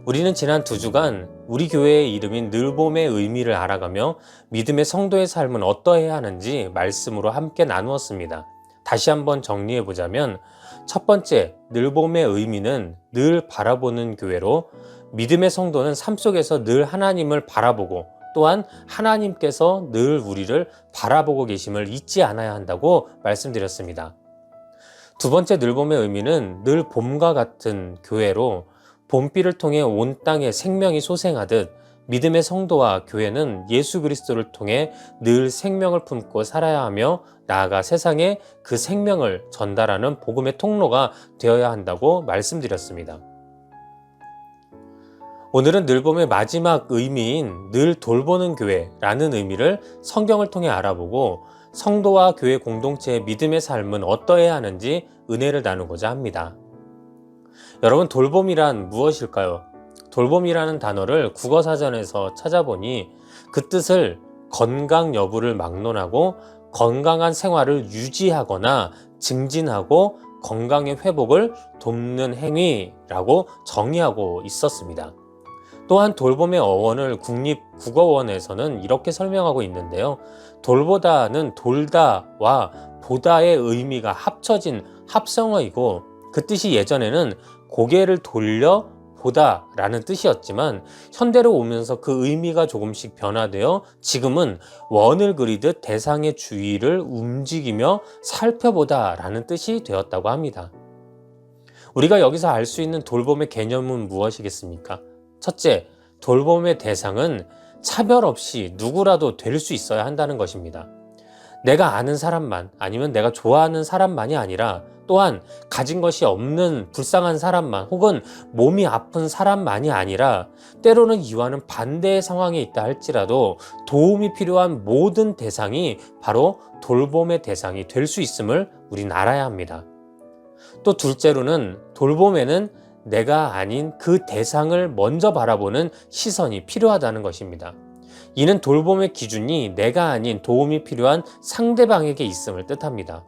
우리는 지난 2주간 우리 교회의 이름인 늘봄의 의미를 알아가며 믿음의 성도의 삶은 어떠해야 하는지 말씀으로 함께 나누었습니다. 다시 한번 정리해 보자면 첫 번째, 늘봄의 의미는 늘 바라보는 교회로, 믿음의 성도는 삶 속에서 늘 하나님을 바라보고 또한 하나님께서 늘 우리를 바라보고 계심을 잊지 않아야 한다고 말씀드렸습니다. 두 번째, 늘봄의 의미는 늘 봄과 같은 교회로, 봄비를 통해 온 땅에 생명이 솟생하듯 믿음의 성도와 교회는 예수 그리스도를 통해 늘 생명을 품고 살아야 하며 나아가 세상에 그 생명을 전달하는 복음의 통로가 되어야 한다고 말씀드렸습니다. 오늘은 늘봄의 마지막 의미인 늘 돌보는 교회라는 의미를 성경을 통해 알아보고 성도와 교회 공동체의 믿음의 삶은 어떠해야 하는지 은혜를 나누고자 합니다. 여러분, 돌봄이란 무엇일까요? 돌봄이라는 단어를 국어사전에서 찾아보니 그 뜻을 건강 여부를 막론하고 건강한 생활을 유지하거나 증진하고 건강의 회복을 돕는 행위라고 정의하고 있었습니다. 또한 돌봄의 어원을 국립국어원에서는 이렇게 설명하고 있는데요. 돌보다는 돌다와 보다의 의미가 합쳐진 합성어이고 그 뜻이 예전에는 고개를 돌려 보다라는 뜻이었지만 현대로 오면서 그 의미가 조금씩 변화되어 지금은 원을 그리듯 대상의 주위를 움직이며 살펴보다라는 뜻이 되었다고 합니다. 우리가 여기서 알 수 있는 돌봄의 개념은 무엇이겠습니까? 첫째, 돌봄의 대상은 차별 없이 누구라도 될 수 있어야 한다는 것입니다. 내가 아는 사람만, 아니면 내가 좋아하는 사람만이 아니라 또한 가진 것이 없는 불쌍한 사람만, 혹은 몸이 아픈 사람만이 아니라 때로는 이와는 반대의 상황에 있다 할지라도 도움이 필요한 모든 대상이 바로 돌봄의 대상이 될 수 있음을 우린 알아야 합니다. 또 둘째로는 돌봄에는 내가 아닌 그 대상을 먼저 바라보는 시선이 필요하다는 것입니다. 이는 돌봄의 기준이 내가 아닌 도움이 필요한 상대방에게 있음을 뜻합니다.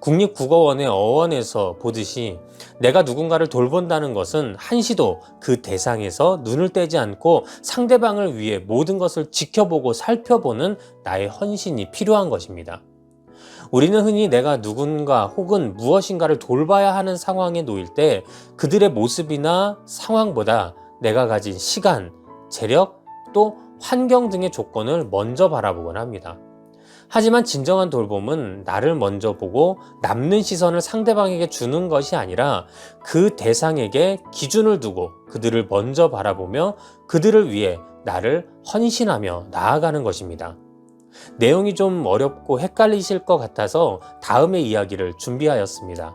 국립국어원의 어원에서 보듯이 내가 누군가를 돌본다는 것은 한시도 그 대상에서 눈을 떼지 않고 상대방을 위해 모든 것을 지켜보고 살펴보는 나의 헌신이 필요한 것입니다. 우리는 흔히 내가 누군가 혹은 무엇인가를 돌봐야 하는 상황에 놓일 때 그들의 모습이나 상황보다 내가 가진 시간, 재력, 또 환경 등의 조건을 먼저 바라보곤 합니다. 하지만 진정한 돌봄은 나를 먼저 보고 남는 시선을 상대방에게 주는 것이 아니라 그 대상에게 기준을 두고 그들을 먼저 바라보며 그들을 위해 나를 헌신하며 나아가는 것입니다. 내용이 좀 어렵고 헷갈리실 것 같아서 다음의 이야기를 준비하였습니다.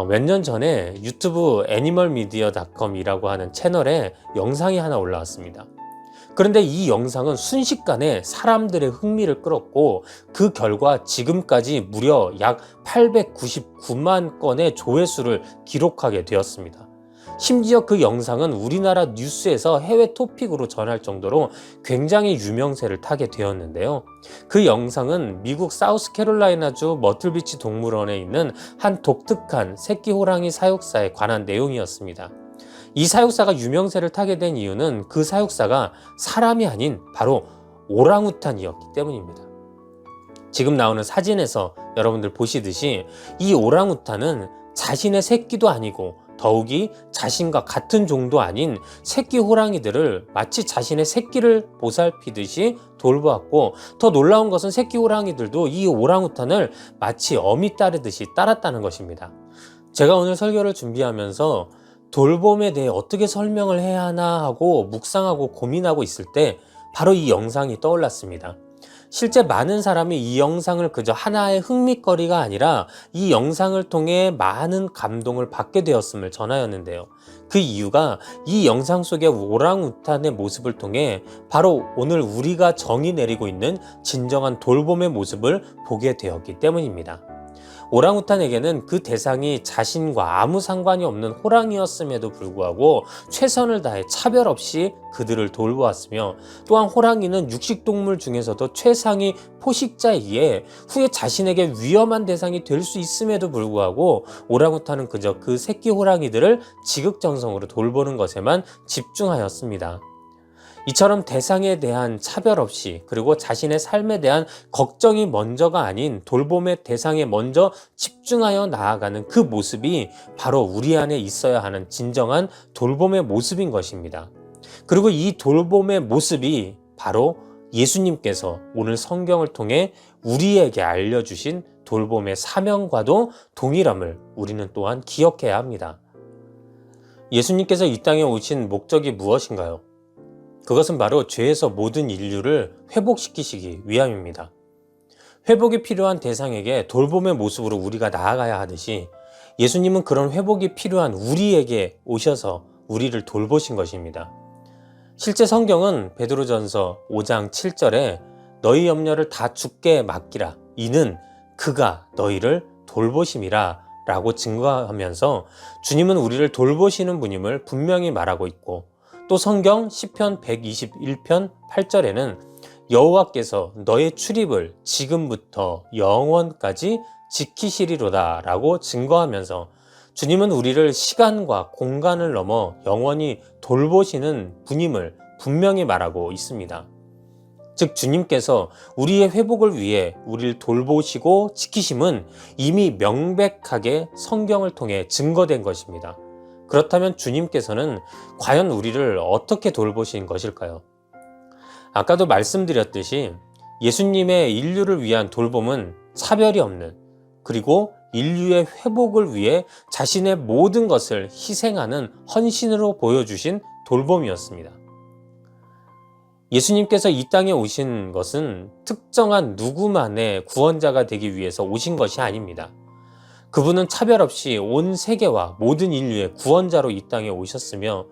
몇 년 전에 유튜브 애니멀미디어닷컴이라고 하는 채널에 영상이 하나 올라왔습니다. 그런데 이 영상은 순식간에 사람들의 흥미를 끌었고 그 결과 지금까지 무려 약 899만 건의 조회수를 기록하게 되었습니다. 심지어 그 영상은 우리나라 뉴스에서 해외 토픽으로 전할 정도로 굉장히 유명세를 타게 되었는데요. 그 영상은 미국 사우스캐롤라이나주 머틀비치 동물원에 있는 한 독특한 새끼 호랑이 사육사에 관한 내용이었습니다. 이 사육사가 유명세를 타게 된 이유는 그 사육사가 사람이 아닌 바로 오랑우탄이었기 때문입니다. 지금 나오는 사진에서 여러분들 보시듯이 이 오랑우탄은 자신의 새끼도 아니고 더욱이 자신과 같은 종도 아닌 새끼 호랑이들을 마치 자신의 새끼를 보살피듯이 돌보았고, 더 놀라운 것은 새끼 호랑이들도 이 오랑우탄을 마치 어미 따르듯이 따랐다는 것입니다. 제가 오늘 설교를 준비하면서 돌봄에 대해 어떻게 설명을 해야 하나 하고 묵상하고 고민하고 있을 때 바로 이 영상이 떠올랐습니다. 실제 많은 사람이 이 영상을 그저 하나의 흥미거리가 아니라 이 영상을 통해 많은 감동을 받게 되었음을 전하였는데요. 그 이유가 이 영상 속의 오랑우탄의 모습을 통해 바로 오늘 우리가 정의 내리고 있는 진정한 돌봄의 모습을 보게 되었기 때문입니다. 오랑우탄에게는 그 대상이 자신과 아무 상관이 없는 호랑이였음에도 불구하고 최선을 다해 차별 없이 그들을 돌보았으며, 또한 호랑이는 육식동물 중에서도 최상위 포식자이기에 후에 자신에게 위험한 대상이 될 수 있음에도 불구하고 오랑우탄은 그저 그 새끼 호랑이들을 지극정성으로 돌보는 것에만 집중하였습니다. 이처럼 대상에 대한 차별 없이, 그리고 자신의 삶에 대한 걱정이 먼저가 아닌 돌봄의 대상에 먼저 집중하여 나아가는 그 모습이 바로 우리 안에 있어야 하는 진정한 돌봄의 모습인 것입니다. 그리고 이 돌봄의 모습이 바로 예수님께서 오늘 성경을 통해 우리에게 알려주신 돌봄의 사명과도 동일함을 우리는 또한 기억해야 합니다. 예수님께서 이 땅에 오신 목적이 무엇인가요? 그것은 바로 죄에서 모든 인류를 회복시키시기 위함입니다. 회복이 필요한 대상에게 돌봄의 모습으로 우리가 나아가야 하듯이 예수님은 그런 회복이 필요한 우리에게 오셔서 우리를 돌보신 것입니다. 실제 성경은 베드로전서 5장 7절에 너희 염려를 다 주께 맡기라. 이는 그가 너희를 돌보심이라 라고 증거하면서 주님은 우리를 돌보시는 분임을 분명히 말하고 있고, 또 성경 시편 121편 8절에는 여호와께서 너의 출입을 지금부터 영원까지 지키시리로다 라고 증거하면서 주님은 우리를 시간과 공간을 넘어 영원히 돌보시는 분임을 분명히 말하고 있습니다. 즉 주님께서 우리의 회복을 위해 우리를 돌보시고 지키심은 이미 명백하게 성경을 통해 증거된 것입니다. 그렇다면 주님께서는 과연 우리를 어떻게 돌보신 것일까요? 아까도 말씀드렸듯이 예수님의 인류를 위한 돌봄은 차별이 없는, 그리고 인류의 회복을 위해 자신의 모든 것을 희생하는 헌신으로 보여주신 돌봄이었습니다. 예수님께서 이 땅에 오신 것은 특정한 누구만의 구원자가 되기 위해서 오신 것이 아닙니다. 그분은 차별 없이 온 세계와 모든 인류의 구원자로 이 땅에 오셨으며,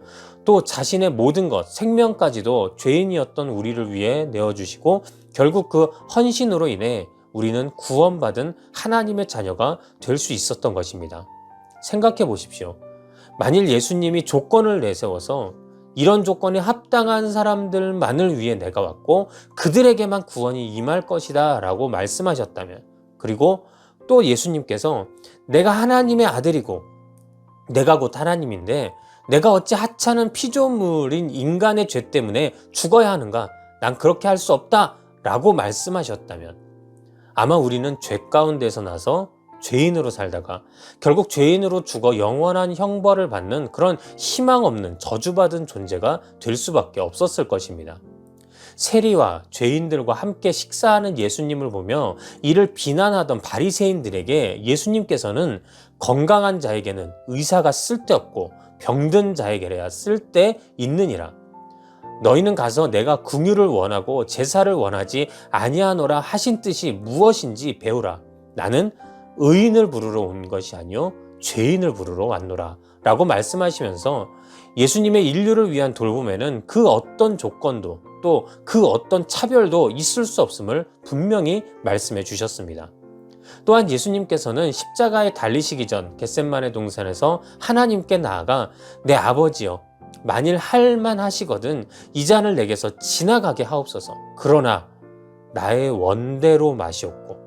또 자신의 모든 것, 생명까지도 죄인이었던 우리를 위해 내어주시고, 결국 그 헌신으로 인해 우리는 구원받은 하나님의 자녀가 될 수 있었던 것입니다. 생각해 보십시오. 만일 예수님이 조건을 내세워서 이런 조건에 합당한 사람들만을 위해 내가 왔고 그들에게만 구원이 임할 것이다 라고 말씀하셨다면, 그리고 또 예수님께서 내가 하나님의 아들이고 내가 곧 하나님인데 내가 어찌 하찮은 피조물인 인간의 죄 때문에 죽어야 하는가? 난 그렇게 할 수 없다 라고 말씀하셨다면, 아마 우리는 죄 가운데서 나서 죄인으로 살다가 결국 죄인으로 죽어 영원한 형벌을 받는 그런 희망 없는 저주받은 존재가 될 수밖에 없었을 것입니다. 세리와 죄인들과 함께 식사하는 예수님을 보며 이를 비난하던 바리새인들에게 예수님께서는 건강한 자에게는 의사가 쓸데없고 병든 자에게야 쓸데있느니라. 너희는 가서 내가 긍휼을 원하고 제사를 원하지 아니하노라 하신 뜻이 무엇인지 배우라. 나는 의인을 부르러 온 것이 아니요 죄인을 부르러 왔노라 라고 말씀하시면서 예수님의 인류를 위한 돌봄에는 그 어떤 조건도 또 그 어떤 차별도 있을 수 없음을 분명히 말씀해 주셨습니다. 또한 예수님께서는 십자가에 달리시기 전 겟셋마네 동산에서 하나님께 나아가 내 아버지여, 만일 할만 하시거든 이 잔을 내게서 지나가게 하옵소서. 그러나 나의 원대로 마시옵고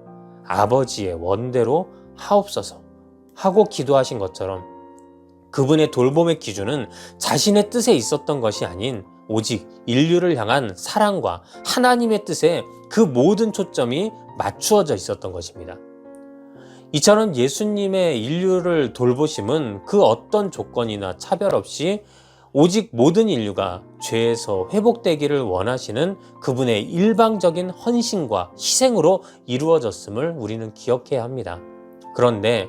아버지의 원대로 하옵소서 하고 기도하신 것처럼, 그분의 돌봄의 기준은 자신의 뜻에 있었던 것이 아닌 오직 인류를 향한 사랑과 하나님의 뜻에 그 모든 초점이 맞추어져 있었던 것입니다. 이처럼 예수님의 인류를 돌보심은 그 어떤 조건이나 차별 없이 오직 모든 인류가 죄에서 회복되기를 원하시는 그분의 일방적인 헌신과 희생으로 이루어졌음을 우리는 기억해야 합니다. 그런데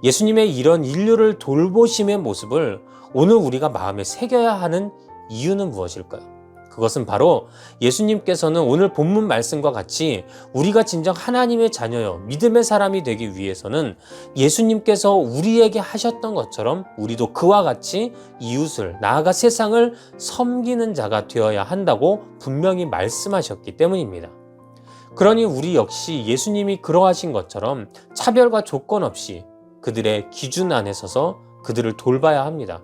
예수님의 이런 인류를 돌보심의 모습을 오늘 우리가 마음에 새겨야 하는 이유는 무엇일까요? 그것은 바로 예수님께서는 오늘 본문 말씀과 같이 우리가 진정 하나님의 자녀여 믿음의 사람이 되기 위해서는 예수님께서 우리에게 하셨던 것처럼 우리도 그와 같이 이웃을, 나아가 세상을 섬기는 자가 되어야 한다고 분명히 말씀하셨기 때문입니다. 그러니 우리 역시 예수님이 그러하신 것처럼 차별과 조건 없이 그들의 기준 안에 서서 그들을 돌봐야 합니다.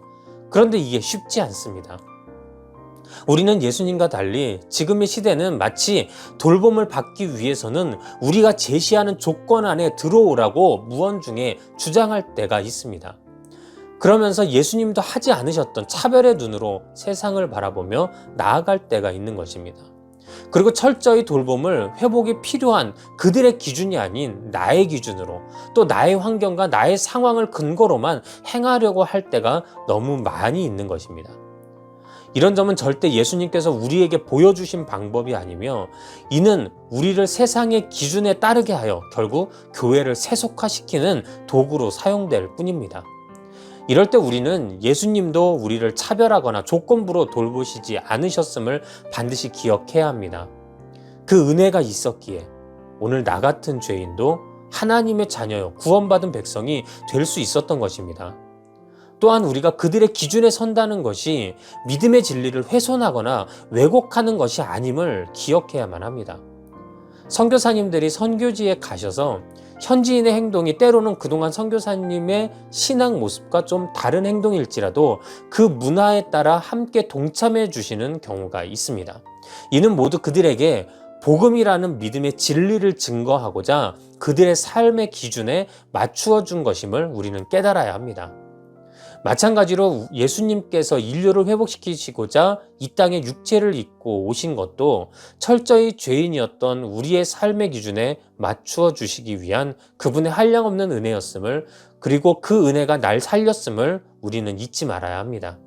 그런데 이게 쉽지 않습니다. 우리는 예수님과 달리 지금의 시대는 마치 돌봄을 받기 위해서는 우리가 제시하는 조건 안에 들어오라고 무언중에 주장할 때가 있습니다. 그러면서 예수님도 하지 않으셨던 차별의 눈으로 세상을 바라보며 나아갈 때가 있는 것입니다. 그리고 철저히 돌봄을 회복이 필요한 그들의 기준이 아닌 나의 기준으로, 또 나의 환경과 나의 상황을 근거로만 행하려고 할 때가 너무 많이 있는 것입니다. 이런 점은 절대 예수님께서 우리에게 보여주신 방법이 아니며, 이는 우리를 세상의 기준에 따르게 하여 결국 교회를 세속화시키는 도구로 사용될 뿐입니다. 이럴 때 우리는 예수님도 우리를 차별하거나 조건부로 돌보시지 않으셨음을 반드시 기억해야 합니다. 그 은혜가 있었기에 오늘 나 같은 죄인도 하나님의 자녀요, 구원받은 백성이 될 수 있었던 것입니다. 또한 우리가 그들의 기준에 선다는 것이 믿음의 진리를 훼손하거나 왜곡하는 것이 아님을 기억해야만 합니다. 선교사님들이 선교지에 가셔서 현지인의 행동이 때로는 그동안 선교사님의 신앙 모습과 좀 다른 행동일지라도 그 문화에 따라 함께 동참해 주시는 경우가 있습니다. 이는 모두 그들에게 복음이라는 믿음의 진리를 증거하고자 그들의 삶의 기준에 맞추어 준 것임을 우리는 깨달아야 합니다. 마찬가지로 예수님께서 인류를 회복시키시고자 이 땅에 육체를 입고 오신 것도 철저히 죄인이었던 우리의 삶의 기준에 맞추어 주시기 위한 그분의 한량없는 은혜였음을, 그리고 그 은혜가 날 살렸음을 우리는 잊지 말아야 합니다.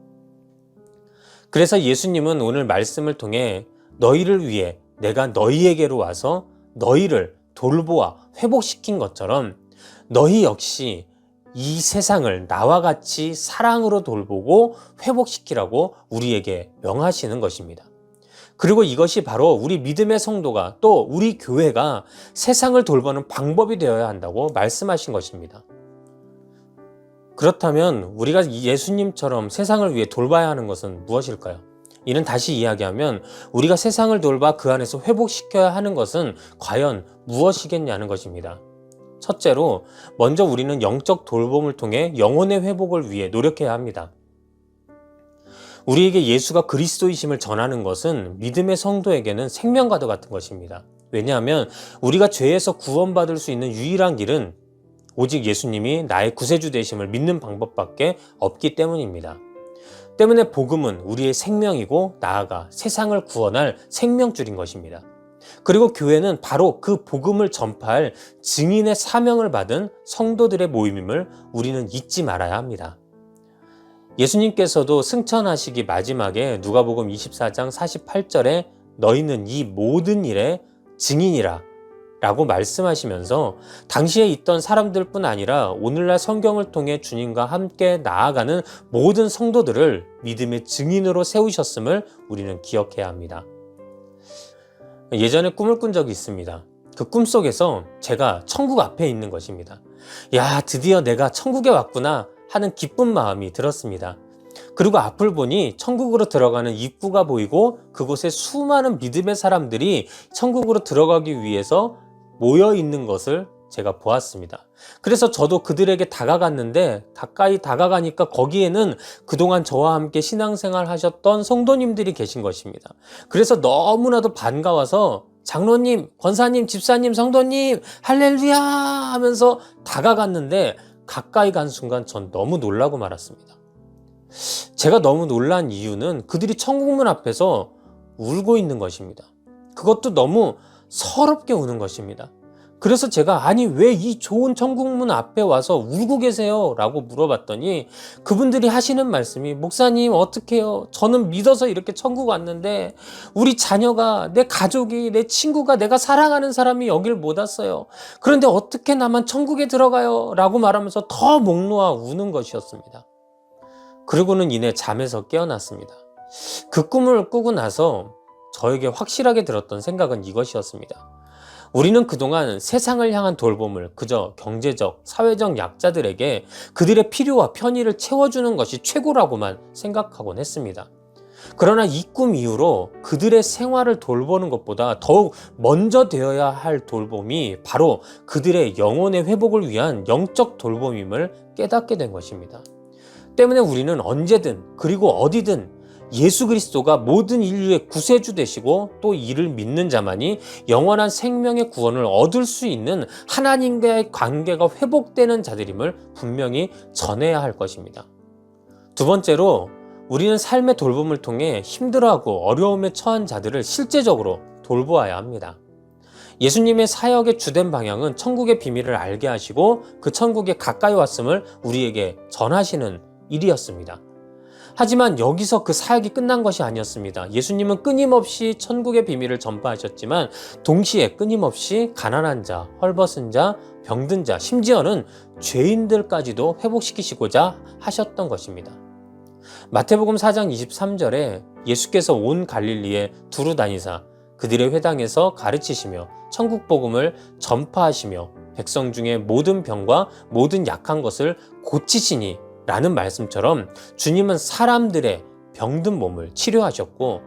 그래서 예수님은 오늘 말씀을 통해 너희를 위해 내가 너희에게로 와서 너희를 돌보아 회복시킨 것처럼 너희 역시 이 세상을 나와 같이 사랑으로 돌보고 회복시키라고 우리에게 명하시는 것입니다. 그리고 이것이 바로 우리 믿음의 성도가, 또 우리 교회가 세상을 돌보는 방법이 되어야 한다고 말씀하신 것입니다. 그렇다면 우리가 예수님처럼 세상을 위해 돌봐야 하는 것은 무엇일까요? 이는 다시 이야기하면 우리가 세상을 돌봐 그 안에서 회복시켜야 하는 것은 과연 무엇이겠냐는 것입니다. 첫째로, 먼저 우리는 영적 돌봄을 통해 영혼의 회복을 위해 노력해야 합니다. 우리에게 예수가 그리스도이심을 전하는 것은 믿음의 성도에게는 생명과도 같은 것입니다. 왜냐하면 우리가 죄에서 구원받을 수 있는 유일한 길은 오직 예수님이 나의 구세주 되심을 믿는 방법밖에 없기 때문입니다. 때문에 복음은 우리의 생명이고 나아가 세상을 구원할 생명줄인 것입니다. 그리고 교회는 바로 그 복음을 전파할 증인의 사명을 받은 성도들의 모임임을 우리는 잊지 말아야 합니다. 예수님께서도 승천하시기 마지막에 누가복음 24장 48절에 너희는 이 모든 일의 증인이라 라고 말씀하시면서 당시에 있던 사람들뿐 아니라 오늘날 성경을 통해 주님과 함께 나아가는 모든 성도들을 믿음의 증인으로 세우셨음을 우리는 기억해야 합니다. 예전에 꿈을 꾼 적이 있습니다. 그 꿈속에서 제가 천국 앞에 있는 것입니다. 야, 드디어 내가 천국에 왔구나 하는 기쁜 마음이 들었습니다. 그리고 앞을 보니 천국으로 들어가는 입구가 보이고 그곳에 수많은 믿음의 사람들이 천국으로 들어가기 위해서 모여 있는 것을 제가 보았습니다. 그래서 저도 그들에게 다가갔는데 가까이 다가가니까 거기에는 그동안 저와 함께 신앙생활 하셨던 성도님들이 계신 것입니다. 그래서 너무나도 반가워서 장로님, 권사님, 집사님, 성도님 할렐루야 하면서 다가갔는데 가까이 간 순간 전 너무 놀라고 말았습니다. 제가 너무 놀란 이유는 그들이 천국문 앞에서 울고 있는 것입니다. 그것도 너무 서럽게 우는 것입니다. 그래서 제가 아니 왜 이 좋은 천국문 앞에 와서 울고 계세요? 라고 물어봤더니 그분들이 하시는 말씀이 목사님 어떡해요? 저는 믿어서 이렇게 천국 왔는데 우리 자녀가, 내 가족이, 내 친구가, 내가 사랑하는 사람이 여길 못 왔어요. 그런데 어떻게 나만 천국에 들어가요? 라고 말하면서 더 목 놓아 우는 것이었습니다. 그러고는 이내 잠에서 깨어났습니다. 그 꿈을 꾸고 나서 저에게 확실하게 들었던 생각은 이것이었습니다. 우리는 그동안 세상을 향한 돌봄을 그저 경제적, 사회적 약자들에게 그들의 필요와 편의를 채워주는 것이 최고라고만 생각하곤 했습니다. 그러나 이 꿈 이후로 그들의 생활을 돌보는 것보다 더욱 먼저 되어야 할 돌봄이 바로 그들의 영혼의 회복을 위한 영적 돌봄임을 깨닫게 된 것입니다. 때문에 우리는 언제든 그리고 어디든 예수 그리스도가 모든 인류의 구세주 되시고 또 이를 믿는 자만이 영원한 생명의 구원을 얻을 수 있는 하나님과의 관계가 회복되는 자들임을 분명히 전해야 할 것입니다. 두 번째로, 우리는 삶의 돌봄을 통해 힘들어하고 어려움에 처한 자들을 실제적으로 돌보아야 합니다. 예수님의 사역의 주된 방향은 천국의 비밀을 알게 하시고 그 천국에 가까이 왔음을 우리에게 전하시는 일이었습니다. 하지만 여기서 그 사역이 끝난 것이 아니었습니다. 예수님은 끊임없이 천국의 비밀을 전파하셨지만 동시에 끊임없이 가난한 자, 헐벗은 자, 병든 자, 심지어는 죄인들까지도 회복시키시고자 하셨던 것입니다. 마태복음 4장 23절에 예수께서 온 갈릴리에 두루 다니사 그들의 회당에서 가르치시며 천국 복음을 전파하시며 백성 중에 모든 병과 모든 약한 것을 고치시니 라는 말씀처럼 주님은 사람들의 병든 몸을 치료하셨고,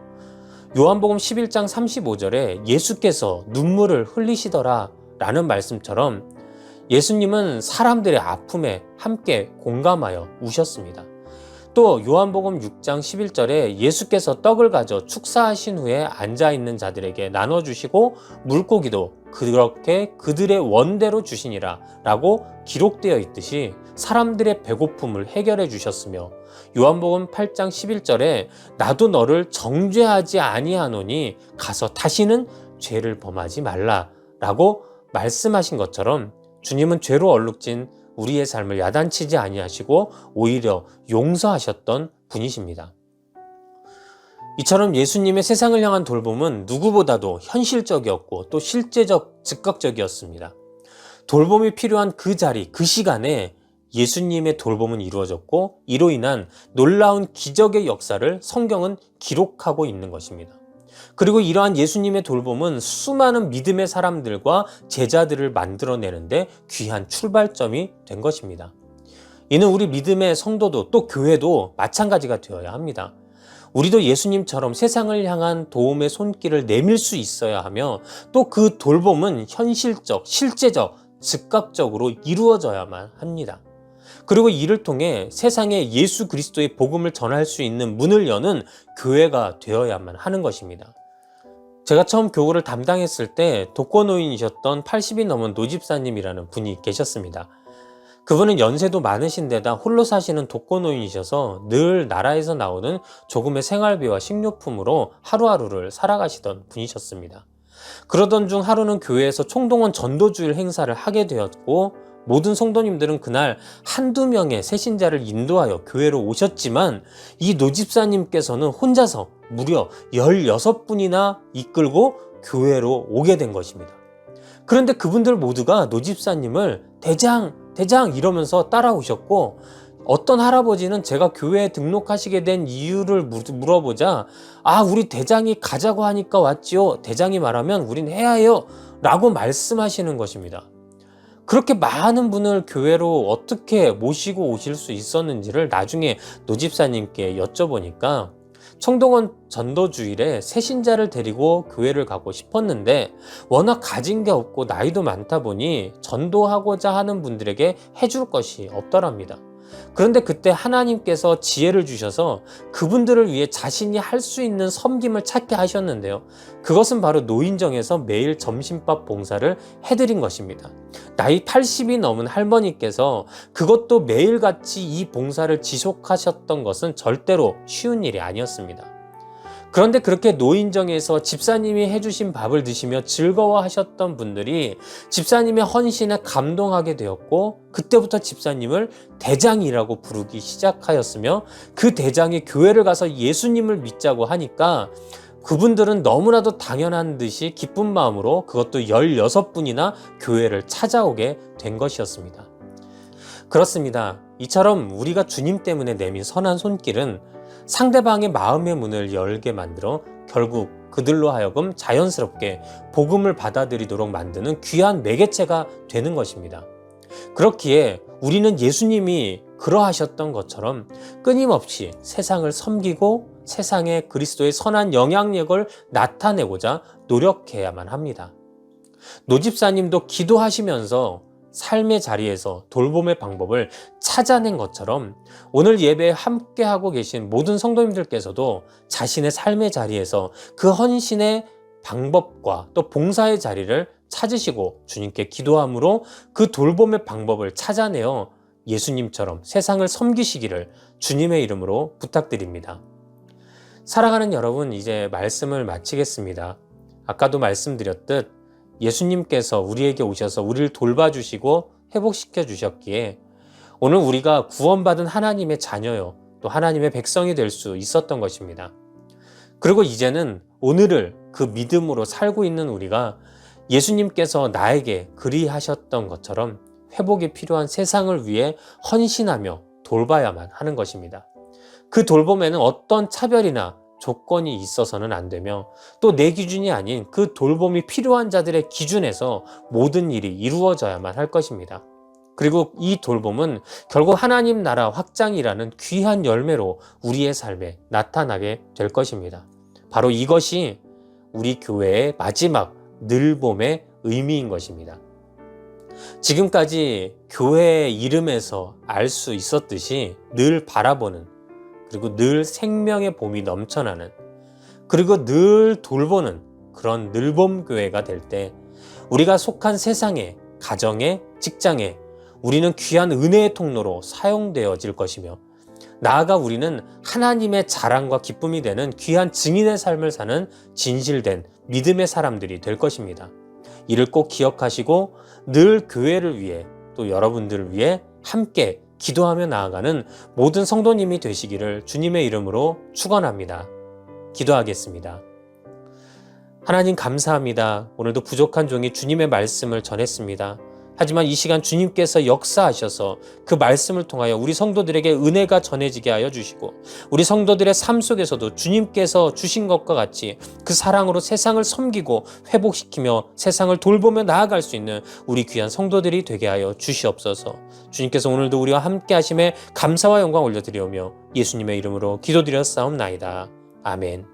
요한복음 11장 35절에 예수께서 눈물을 흘리시더라 라는 말씀처럼 예수님은 사람들의 아픔에 함께 공감하여 우셨습니다. 또 요한복음 6장 11절에 예수께서 떡을 가져 축사하신 후에 앉아있는 자들에게 나눠주시고 물고기도 그렇게 그들의 원대로 주시니라 라고 기록되어 있듯이 사람들의 배고픔을 해결해 주셨으며, 요한복음 8장 11절에 나도 너를 정죄하지 아니하노니 가서 다시는 죄를 범하지 말라 라고 말씀하신 것처럼 주님은 죄로 얼룩진 우리의 삶을 야단치지 아니하시고 오히려 용서하셨던 분이십니다. 이처럼 예수님의 세상을 향한 돌봄은 누구보다도 현실적이었고 또 실제적, 즉각적이었습니다. 돌봄이 필요한 그 자리, 그 시간에 예수님의 돌봄은 이루어졌고 이로 인한 놀라운 기적의 역사를 성경은 기록하고 있는 것입니다. 그리고 이러한 예수님의 돌봄은 수많은 믿음의 사람들과 제자들을 만들어내는데 귀한 출발점이 된 것입니다. 이는 우리 믿음의 성도도 또 교회도 마찬가지가 되어야 합니다. 우리도 예수님처럼 세상을 향한 도움의 손길을 내밀 수 있어야 하며 또 그 돌봄은 현실적, 실제적, 즉각적으로 이루어져야만 합니다. 그리고 이를 통해 세상에 예수 그리스도의 복음을 전할 수 있는 문을 여는 교회가 되어야만 하는 것입니다. 제가 처음 교구를 담당했을 때 독거노인이셨던 80이 넘은 노집사님이라는 분이 계셨습니다. 그분은 연세도 많으신 데다 홀로 사시는 독거노인이셔서 늘 나라에서 나오는 조금의 생활비와 식료품으로 하루하루를 살아가시던 분이셨습니다. 그러던 중 하루는 교회에서 총동원 전도주일 행사를 하게 되었고, 모든 성도님들은 그날 한두 명의 새신자를 인도하여 교회로 오셨지만 이 노집사님께서는 혼자서 무려 16분이나 이끌고 교회로 오게 된 것입니다. 그런데 그분들 모두가 노집사님을 대장 이러면서 따라오셨고, 어떤 할아버지는 제가 교회에 등록하시게 된 이유를 물어보자 우리 대장이 가자고 하니까 왔지요. 대장이 말하면 우린 해야 해요 라고 말씀하시는 것입니다. 그렇게 많은 분을 교회로 어떻게 모시고 오실 수 있었는지를 나중에 노집사님께 여쭤보니까 청동원 전도주일에 새신자를 데리고 교회를 가고 싶었는데 워낙 가진 게 없고 나이도 많다 보니 전도하고자 하는 분들에게 해줄 것이 없더랍니다. 그런데 그때 하나님께서 지혜를 주셔서 그분들을 위해 자신이 할 수 있는 섬김을 찾게 하셨는데요. 그것은 바로 노인정에서 매일 점심밥 봉사를 해드린 것입니다. 나이 80이 넘은 할머니께서 그것도 매일같이 이 봉사를 지속하셨던 것은 절대로 쉬운 일이 아니었습니다. 그런데 그렇게 노인정에서 집사님이 해주신 밥을 드시며 즐거워하셨던 분들이 집사님의 헌신에 감동하게 되었고, 그때부터 집사님을 대장이라고 부르기 시작하였으며, 그 대장이 교회를 가서 예수님을 믿자고 하니까 그분들은 너무나도 당연한 듯이 기쁜 마음으로 그것도 16분이나 교회를 찾아오게 된 것이었습니다. 그렇습니다. 이처럼 우리가 주님 때문에 내민 선한 손길은 상대방의 마음의 문을 열게 만들어 결국 그들로 하여금 자연스럽게 복음을 받아들이도록 만드는 귀한 매개체가 되는 것입니다. 그렇기에 우리는 예수님이 그러하셨던 것처럼 끊임없이 세상을 섬기고 세상에 그리스도의 선한 영향력을 나타내고자 노력해야만 합니다. 노집사님도 기도하시면서 삶의 자리에서 돌봄의 방법을 찾아낸 것처럼 오늘 예배에 함께하고 계신 모든 성도님들께서도 자신의 삶의 자리에서 그 헌신의 방법과 또 봉사의 자리를 찾으시고 주님께 기도함으로 그 돌봄의 방법을 찾아내어 예수님처럼 세상을 섬기시기를 주님의 이름으로 부탁드립니다. 사랑하는 여러분, 이제 말씀을 마치겠습니다. 아까도 말씀드렸듯 예수님께서 우리에게 오셔서 우리를 돌봐주시고 회복시켜 주셨기에 오늘 우리가 구원받은 하나님의 자녀요, 또 하나님의 백성이 될 수 있었던 것입니다. 그리고 이제는 오늘을 그 믿음으로 살고 있는 우리가 예수님께서 나에게 그리하셨던 것처럼 회복이 필요한 세상을 위해 헌신하며 돌봐야만 하는 것입니다. 그 돌봄에는 어떤 차별이나 조건이 있어서는 안 되며 또 내 기준이 아닌 그 돌봄이 필요한 자들의 기준에서 모든 일이 이루어져야만 할 것입니다. 그리고 이 돌봄은 결국 하나님 나라 확장이라는 귀한 열매로 우리의 삶에 나타나게 될 것입니다. 바로 이것이 우리 교회의 마지막 늘봄의 의미인 것입니다. 지금까지 교회의 이름에서 알 수 있었듯이 늘 바라보는, 그리고 늘 생명의 봄이 넘쳐나는, 그리고 늘 돌보는 그런 늘봄교회가 될 때 우리가 속한 세상에, 가정에, 직장에 우리는 귀한 은혜의 통로로 사용되어질 것이며 나아가 우리는 하나님의 자랑과 기쁨이 되는 귀한 증인의 삶을 사는 진실된 믿음의 사람들이 될 것입니다. 이를 꼭 기억하시고 늘 교회를 위해 또 여러분들을 위해 함께 기도하며 나아가는 모든 성도님이 되시기를 주님의 이름으로 축원합니다. 기도하겠습니다. 하나님 감사합니다. 오늘도 부족한 종이 주님의 말씀을 전했습니다. 하지만 이 시간 주님께서 역사하셔서 그 말씀을 통하여 우리 성도들에게 은혜가 전해지게 하여 주시고 우리 성도들의 삶 속에서도 주님께서 주신 것과 같이 그 사랑으로 세상을 섬기고 회복시키며 세상을 돌보며 나아갈 수 있는 우리 귀한 성도들이 되게 하여 주시옵소서. 주님께서 오늘도 우리와 함께 하심에 감사와 영광 올려드리오며 예수님의 이름으로 기도드렸사옵나이다. 아멘.